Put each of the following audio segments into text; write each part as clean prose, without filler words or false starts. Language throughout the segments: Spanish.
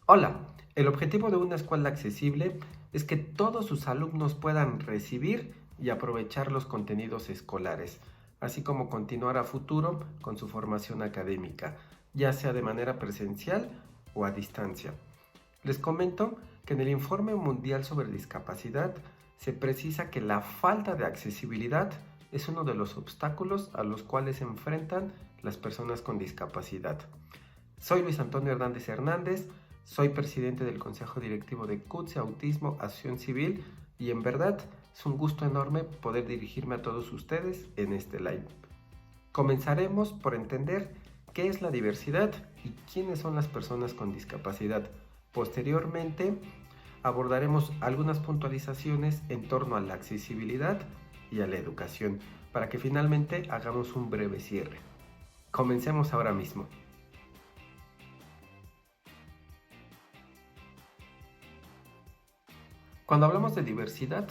Hola, el objetivo de una escuela accesible es que todos sus alumnos puedan recibir y aprovechar los contenidos escolares, así como continuar a futuro con su formación académica, ya sea de manera presencial o a distancia. Les comento que en el Informe Mundial sobre Discapacidad se precisa que la falta de accesibilidad es uno de los obstáculos a los cuales se enfrentan las personas con discapacidad. Soy Luis Antonio Hernández Hernández, soy presidente del Consejo Directivo de CUTSE Autismo Acción Civil y en verdad es un gusto enorme poder dirigirme a todos ustedes en este live. Comenzaremos por entender qué es la diversidad y quiénes son las personas con discapacidad. Posteriormente abordaremos algunas puntualizaciones en torno a la accesibilidad y a la educación para que finalmente hagamos un breve cierre. Comencemos ahora mismo. Cuando hablamos de diversidad,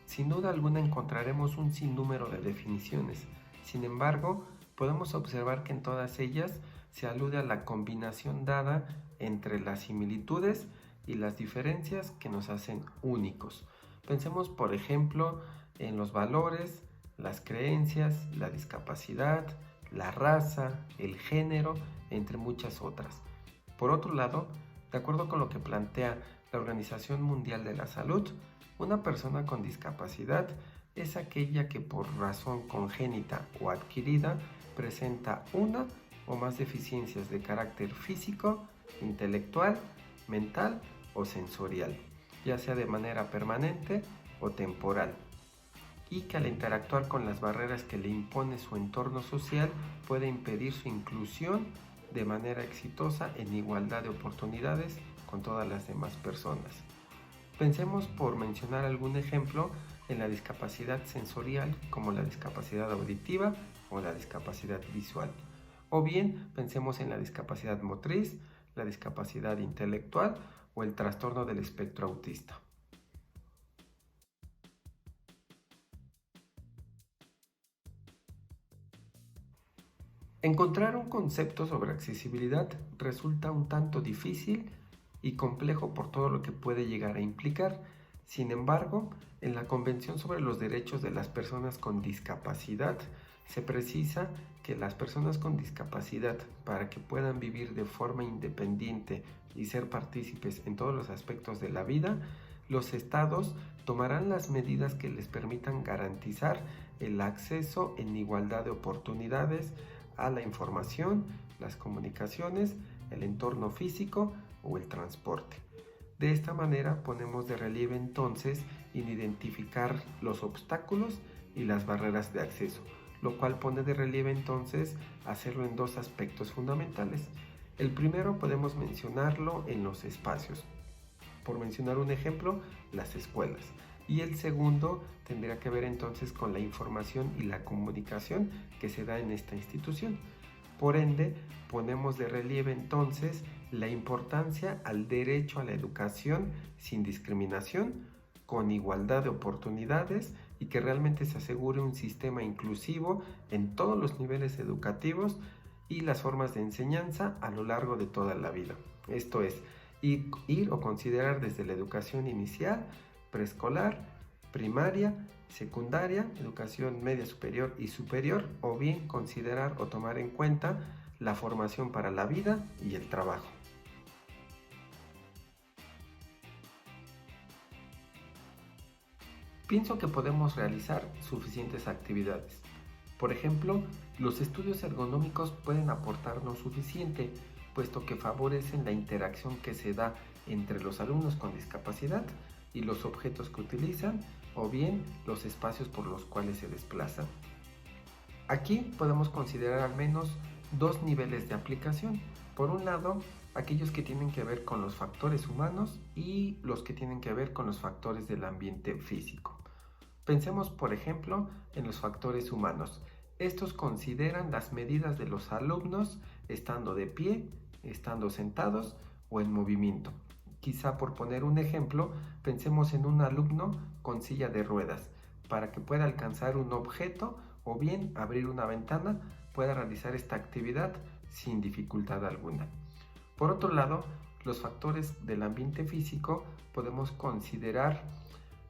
sin duda alguna encontraremos un sinnúmero de definiciones. Sin embargo, podemos observar que en todas ellas se alude a la combinación dada entre las similitudes y las diferencias que nos hacen únicos. Pensemos, por ejemplo, en los valores, las creencias, la discapacidad, la raza, el género, entre muchas otras. Por otro lado, de acuerdo con lo que plantea la Organización Mundial de la Salud, una persona con discapacidad es aquella que por razón congénita o adquirida presenta una o más deficiencias de carácter físico, intelectual, mental o sensorial, ya sea de manera permanente o temporal, y que al interactuar con las barreras que le impone su entorno social puede impedir su inclusión de manera exitosa en igualdad de oportunidades con todas las demás personas. Pensemos, por mencionar algún ejemplo, en la discapacidad sensorial como la discapacidad auditiva o la discapacidad visual. O bien pensemos en la discapacidad motriz, la discapacidad intelectual o el trastorno del espectro autista. Encontrar un concepto sobre accesibilidad resulta un tanto difícil y complejo por todo lo que puede llegar a implicar. Sin embargo, en la Convención sobre los Derechos de las Personas con Discapacidad se precisa que las personas con discapacidad, para que puedan vivir de forma independiente y ser partícipes en todos los aspectos de la vida, los estados tomarán las medidas que les permitan garantizar el acceso en igualdad de oportunidades a la información, las comunicaciones, el entorno físico o el transporte. De esta manera ponemos de relieve entonces en identificar los obstáculos y las barreras de acceso, lo cual pone de relieve entonces hacerlo en dos aspectos fundamentales. El primero podemos mencionarlo en los espacios, por mencionar un ejemplo, las escuelas. Y el segundo tendría que ver entonces con la información y la comunicación que se da en esta institución. Por ende, ponemos de relieve entonces la importancia al derecho a la educación sin discriminación, con igualdad de oportunidades y que realmente se asegure un sistema inclusivo en todos los niveles educativos y las formas de enseñanza a lo largo de toda la vida. Esto es, ir o considerar desde la educación inicial, preescolar, primaria, secundaria, educación media superior y superior, o bien considerar o tomar en cuenta la formación para la vida y el trabajo. Pienso que podemos realizar suficientes actividades. Por ejemplo, los estudios ergonómicos pueden aportarnos suficiente, puesto que favorecen la interacción que se da entre los alumnos con discapacidad y los objetos que utilizan, o bien los espacios por los cuales se desplazan. Aquí podemos considerar al menos dos niveles de aplicación. Por un lado, aquellos que tienen que ver con los factores humanos y los que tienen que ver con los factores del ambiente físico. Pensemos, por ejemplo, en los factores humanos. Estos consideran las medidas de los alumnos estando de pie, estando sentados o en movimiento. Quizá por poner un ejemplo, pensemos en un alumno con silla de ruedas. Para que pueda alcanzar un objeto o bien abrir una ventana, pueda realizar esta actividad sin dificultad alguna. Por otro lado, los factores del ambiente físico, podemos considerar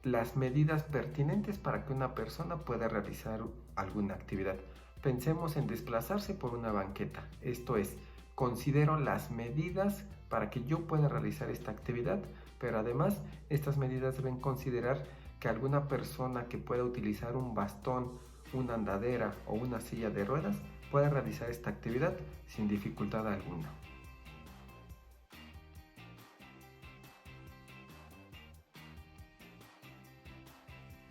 las medidas pertinentes para que una persona pueda realizar alguna actividad. Pensemos en desplazarse por una banqueta, esto es, considero las medidas para que yo pueda realizar esta actividad, pero además estas medidas deben considerar que alguna persona que pueda utilizar un bastón, una andadera o una silla de ruedas pueda realizar esta actividad sin dificultad alguna.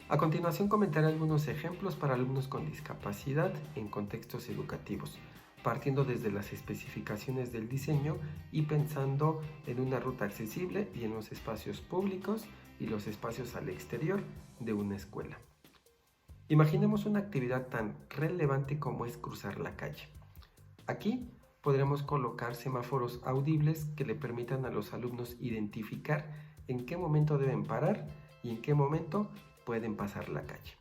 A continuación comentaré algunos ejemplos para alumnos con discapacidad en contextos educativos, partiendo desde las especificaciones del diseño y pensando en una ruta accesible y en los espacios públicos y los espacios al exterior de una escuela. Imaginemos una actividad tan relevante como es cruzar la calle. Aquí podremos colocar semáforos audibles que le permitan a los alumnos identificar en qué momento deben parar y en qué momento pueden pasar la calle.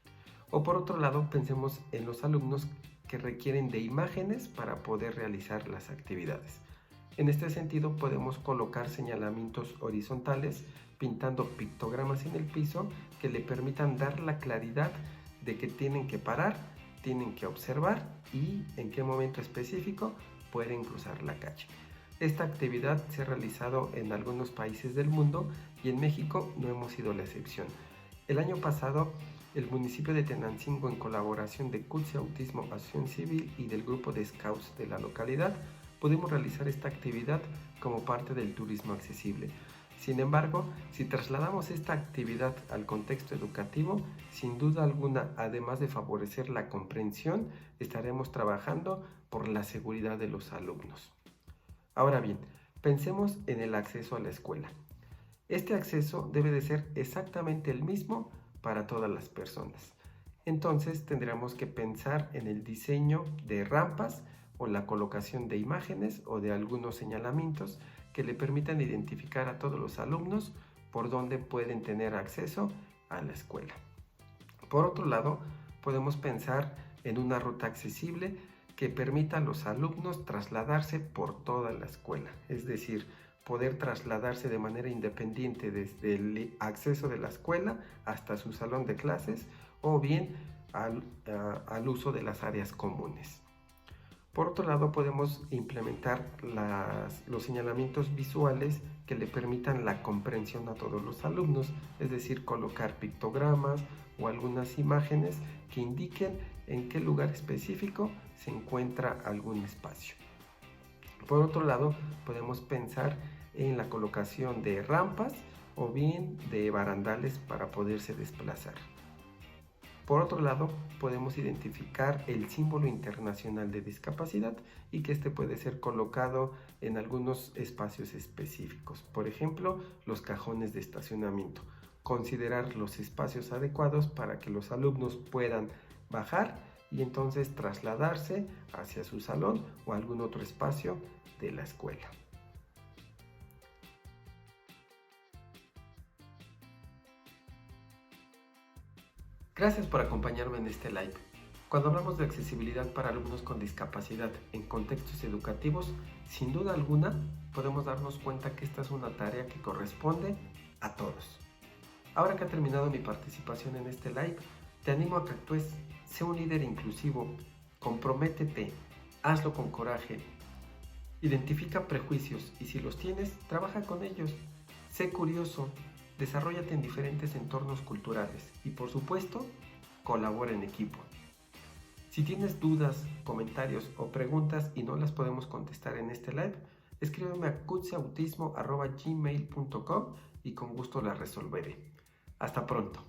O por otro lado, pensemos en los alumnos que requieren de imágenes para poder realizar las actividades. En este sentido, podemos colocar señalamientos horizontales pintando pictogramas en el piso que le permitan dar la claridad de que tienen que parar, tienen que observar y en qué momento específico pueden cruzar la calle. Esta actividad se ha realizado en algunos países del mundo y en México no hemos sido la excepción. El año pasado, el municipio de Tenancingo, en colaboración de CUTSE Autismo Acción Civil y del grupo de Scouts de la localidad, pudimos realizar esta actividad como parte del turismo accesible. Sin embargo, si trasladamos esta actividad al contexto educativo, sin duda alguna, además de favorecer la comprensión, estaremos trabajando por la seguridad de los alumnos. Ahora bien, pensemos en el acceso a la escuela. Este acceso debe de ser exactamente el mismo para todas las personas. Entonces tendremos que pensar en el diseño de rampas o la colocación de imágenes o de algunos señalamientos que le permitan identificar a todos los alumnos por dónde pueden tener acceso a la escuela. Por otro lado, podemos pensar en una ruta accesible que permita a los alumnos trasladarse por toda la escuela, es decir, poder trasladarse de manera independiente desde el acceso de la escuela hasta su salón de clases o bien al uso de las áreas comunes. Por otro lado, podemos implementar los señalamientos visuales que le permitan la comprensión a todos los alumnos, es decir, colocar pictogramas o algunas imágenes que indiquen en qué lugar específico se encuentra algún espacio. Por otro lado, podemos pensar en la colocación de rampas o bien de barandales para poderse desplazar. Por otro lado, podemos identificar el símbolo internacional de discapacidad y que este puede ser colocado en algunos espacios específicos. Por ejemplo, los cajones de estacionamiento. Considerar los espacios adecuados para que los alumnos puedan bajar y entonces trasladarse hacia su salón o algún otro espacio de la escuela. Gracias por acompañarme en este live. Cuando hablamos de accesibilidad para alumnos con discapacidad en contextos educativos, sin duda alguna podemos darnos cuenta que esta es una tarea que corresponde a todos. Ahora que ha terminado mi participación en este live, te animo a que actúes, sé un líder inclusivo, comprométete, hazlo con coraje, identifica prejuicios y si los tienes, trabaja con ellos, sé curioso, desarróllate en diferentes entornos culturales y por supuesto, colabora en equipo. Si tienes dudas, comentarios o preguntas y no las podemos contestar en este live, escríbeme a kutseautismo@gmail.com y con gusto las resolveré. Hasta pronto.